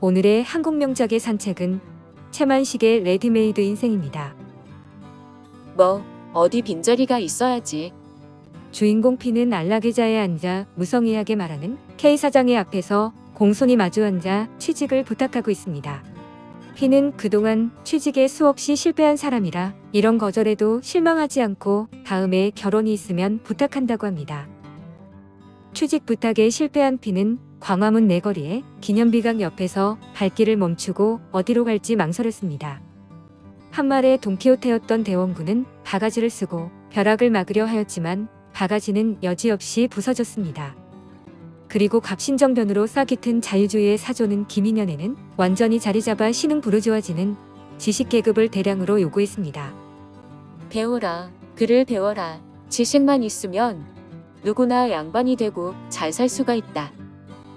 오늘의 한국 명작의 산책은 채만식의 레디메이드 인생입니다. 뭐 어디 빈자리가 있어야지. 주인공 피는 안락의자에 앉아 무성의하게 말하는 K 사장의 앞에서 공손히 마주 앉아 취직을 부탁하고 있습니다. 피는 그동안 취직에 수없이 실패한 사람이라 이런 거절에도 실망하지 않고 다음에 결혼이 있으면 부탁한다고 합니다. 취직 부탁에 실패한 피는 광화문 내거리에 기념비강 옆에서 발길을 멈추고 어디로 갈지 망설였습니다. 한말의 돈키호테였던 대원군은 바가지를 쓰고 벼락을 막으려 하였지만 바가지는 여지없이 부서졌습니다. 그리고 갑신정변으로 싹이 튼 자유주의의 사조는 김인현에는 완전히 자리잡아 신흥 부르주아지는 지식계급을 대량으로 요구했습니다. 배워라. 글을 배워라. 지식만 있으면 누구나 양반이 되고 잘 살 수가 있다.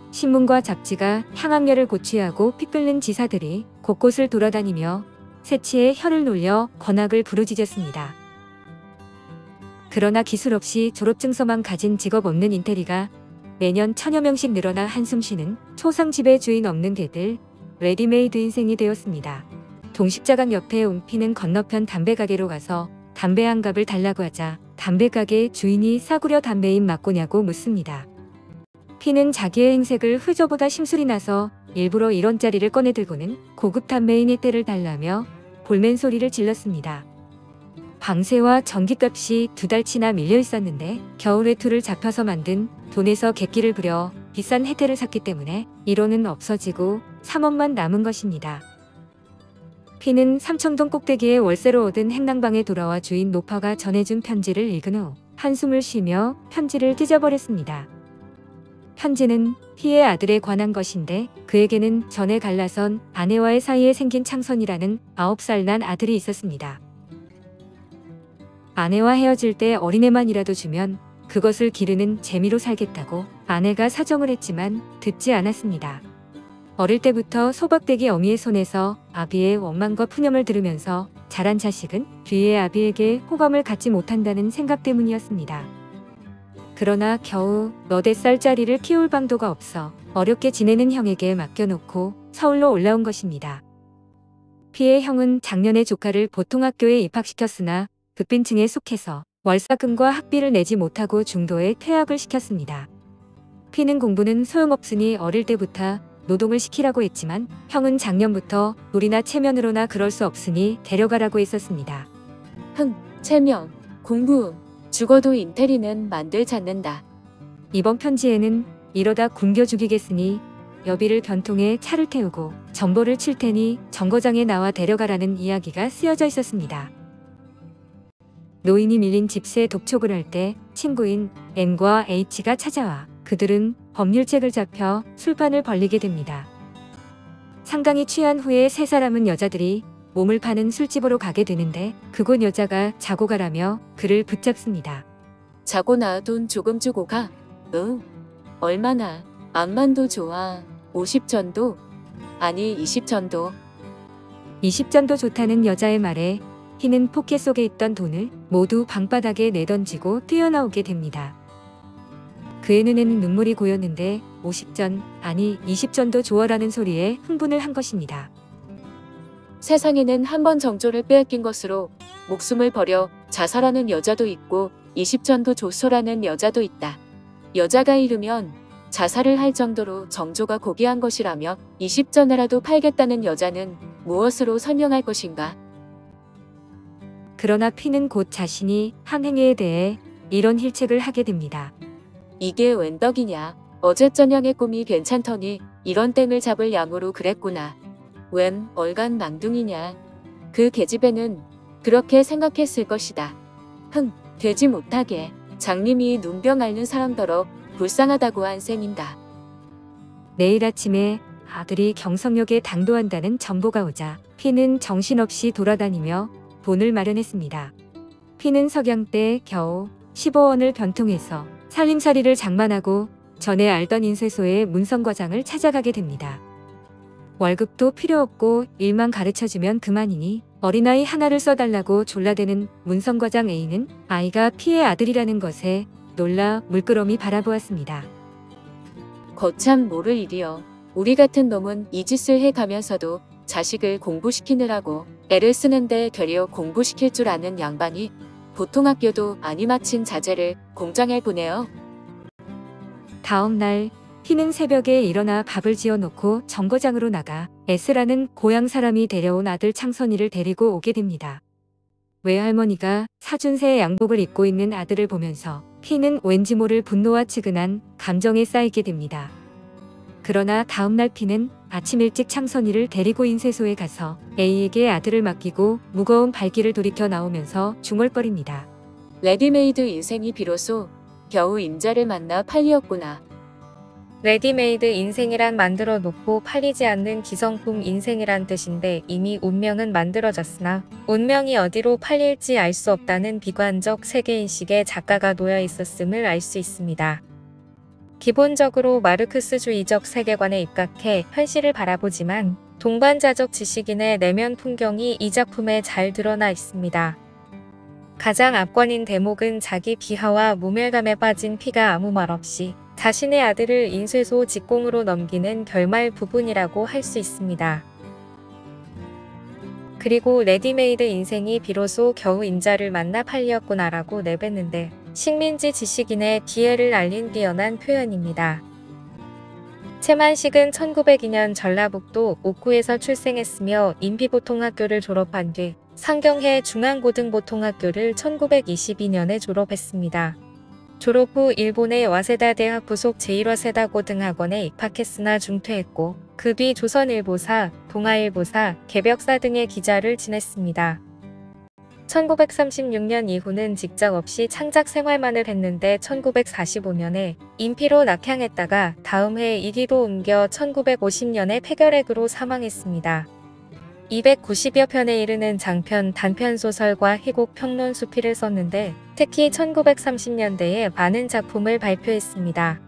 신문과 잡지가 향학녀를 고취하고 피 끓는 지사들이 곳곳을 돌아다니며 새치에 혀를 놀려 권학을 부르짖었습니다. 그러나 기술 없이 졸업증서만 가진 직업 없는 인테리가 매년 1000여 명씩 늘어나 한숨 쉬는 초상집의 주인 없는 개들 레디메이드 인생이 되었습니다. 동십자강 옆에 온 피는 건너편 담배가게로 가서 담배 한 갑을 달라고 하자 담배가게 주인이 싸구려 담배인 맞고냐고 묻습니다. 피는 자기의 행색을 흐저보다 심술이 나서 일부러 1원짜리를 꺼내들고는 고급 담배인 떼를 달라며 볼멘 소리를 질렀습니다. 방세와 전기값이 2달치나 밀려 있었는데 겨울 외투를 잡혀서 만든 돈에서 객기를 부려 비싼 혜태를 샀기 때문에 1원은 없어지고 3원만 남은 것입니다. 피는 삼청동 꼭대기에 월세로 얻은 행랑방에 돌아와 주인 노파가 전해준 편지를 읽은 후 한숨을 쉬며 편지를 찢어버렸습니다. 편지는 피의 아들에 관한 것인데 그에게는 전에 갈라선 아내와의 사이에 생긴 창선이라는 9살 난 아들이 있었습니다. 아내와 헤어질 때 어린애만이라도 주면 그것을 기르는 재미로 살겠다고 아내가 사정을 했지만 듣지 않았습니다. 어릴 때부터 소박대기 어미의 손에서 아비의 원망과 푸념을 들으면서 자란 자식은 뒤의 아비에게 호감을 갖지 못한다는 생각 때문이었습니다. 그러나 겨우 너댓 살짜리를 키울 방도가 없어 어렵게 지내는 형에게 맡겨놓고 서울로 올라온 것입니다. 피의 형은 작년에 조카를 보통학교에 입학시켰으나 극빈층에 속해서 월사금과 학비를 내지 못하고 중도에 퇴학을 시켰습니다. 피는 공부는 소용없으니 어릴 때부터 노동을 시키라고 했지만 형은 작년부터 놀이나 체면으로나 그럴 수 없으니 데려가라고 했었습니다. 체면, 공부, 죽어도 인테리는 만들 찾는다. 이번 편지에는 이러다 굶겨 죽이겠으니 여비를 변통에 차를 태우고 전보를 칠 테니 정거장에 나와 데려가라는 이야기가 쓰여져 있었습니다. 노인이 밀린 집세에 독촉을 할 때 친구인 M과 H가 찾아와 그들은 법률책을 잡혀 술판을 벌리게 됩니다. 상당히 취한 후에 세 사람은 여자들이 몸을 파는 술집으로 가게 되는데 그곳 여자가 자고 가라며 그를 붙잡습니다. 자고나 돈 조금 주고 가. 응. 얼마나? 암만도 좋아. 50전도? 아니 20전도. 20전도 좋다는 여자의 말에 피는 포켓 속에 있던 돈을 모두 방바닥에 내던지고 뛰어나오게 됩니다. 그의 눈에는 눈물이 고였는데 50전, 아니 20전도 좋아라는 소리에 흥분을 한 것입니다. 세상에는 한 번 정조를 빼앗긴 것으로 목숨을 버려 자살하는 여자도 있고 20전도 조소라는 여자도 있다. 여자가 잃으면 자살을 할 정도로 정조가 고귀한 것이라며 20전이라도 팔겠다는 여자는 무엇으로 설명할 것인가? 그러나 피는 곧 자신이 한 행위에 대해 이런 힐책을 하게 됩니다. 이게 웬 덕이냐. 어제 저녁에 꿈이 괜찮더니 이런 땡을 잡을 양으로 그랬구나. 웬 얼간 망둥이냐. 그 계집애는 그렇게 생각했을 것이다. 되지 못하게 장님이 눈병 앓는 사람더러 불쌍하다고 한 셈인다. 내일 아침에 아들이 경성역에 당도한다는 전보가 오자 피는 정신없이 돌아다니며 돈을 마련했습니다. 피는 석양 때 겨우 15원을 변통해서 살림살이를 장만하고 전에 알던 인쇄소의 문성과장을 찾아가게 됩니다. 월급도 필요 없고 일만 가르쳐주면 그만이니 어린아이 하나를 써달라고 졸라대는 문성과장 A는 아이가 피의 아들이라는 것에 놀라 물끄러미 바라보았습니다. 거참 모를 일이여. 우리 같은 놈은 이 짓을 해가면서도 자식을 공부시키느라고 애를 쓰는데 되려 공부시킬 줄 아는 양반이 보통 학교도 아니 마친 자제를 공장에 보내요. 다음 날 희는 새벽에 일어나 밥을 지어놓고 정거장으로 나가 S라는 고향 사람이 데려온 아들 창선이를 데리고 오게 됩니다. 외할머니가 사준 새 양복을 입고 있는 아들을 보면서 희는 왠지 모를 분노와 측은한 감정에 쌓이게 됩니다. 그러나 다음날 피는 아침 일찍 창선이를 데리고 인쇄소에 가서 A에게 아들을 맡기고 무거운 발길을 돌이켜 나오면서 중얼거립니다. 레디메이드 인생이 비로소 겨우 임자를 만나 팔리었구나. 레디메이드 인생이란 만들어 놓고 팔리지 않는 기성품 인생이란 뜻인데 이미 운명은 만들어졌으나 운명이 어디로 팔릴지 알 수 없다는 비관적 세계인식에 작가가 놓여 있었음을 알 수 있습니다. 기본적으로 마르크스주의적 세계관에 입각해 현실을 바라보지만 동반자적 지식인의 내면 풍경이 이 작품에 잘 드러나 있습니다. 가장 압권인 대목은 자기 비하와 모멸감에 빠진 피가 아무 말 없이 자신의 아들을 인쇄소 직공으로 넘기는 결말 부분이라고 할 수 있습니다. 그리고 레디메이드 인생이 비로소 겨우 임자를 만나 팔리었구나라고 내뱉는데 식민지 지식인의 기회를 알린 뛰어난 표현입니다. 채만식은 1902년 전라북도 옥구에서 출생했으며 인비보통학교를 졸업한 뒤 상경회 중앙고등보통학교를 1922년에 졸업했습니다. 졸업 후 일본의 와세다 대학 부속 제1와세다 고등학원에 입학했으나 중퇴했고 그 뒤 조선일보사, 동아일보사, 개벽사 등의 기자를 지냈습니다. 1936년 이후는 직장 없이 창작 생활만을 했는데 1945년에 인피로 낙향했다가 다음 해에 이리로 옮겨 1950년에 폐결핵으로 사망했습니다. 290여 편에 이르는 장편, 단편소설과 희곡 평론 수필을 썼는데 특히 1930년대에 많은 작품을 발표했습니다.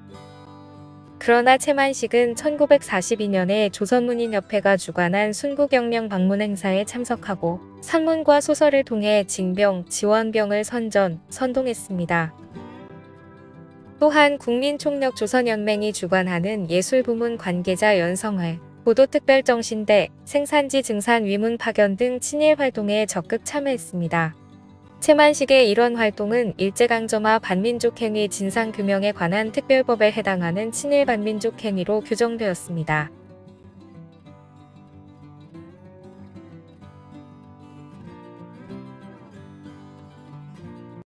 그러나 채만식은 1942년에 조선문인협회가 주관한 순구경령 방문 행사에 참석하고 산문과 소설을 통해 징병, 지원병을 선동했습니다. 또한 국민총력 조선연맹이 주관하는 예술부문 관계자 연성회, 보도특별정신대, 생산지 증산 위문 파견 등 친일 활동에 적극 참여했습니다. 채만식의 이런 활동은 일제강점화 반민족행위 진상규명에 관한 특별법에 해당하는 친일 반민족행위로 규정되었습니다.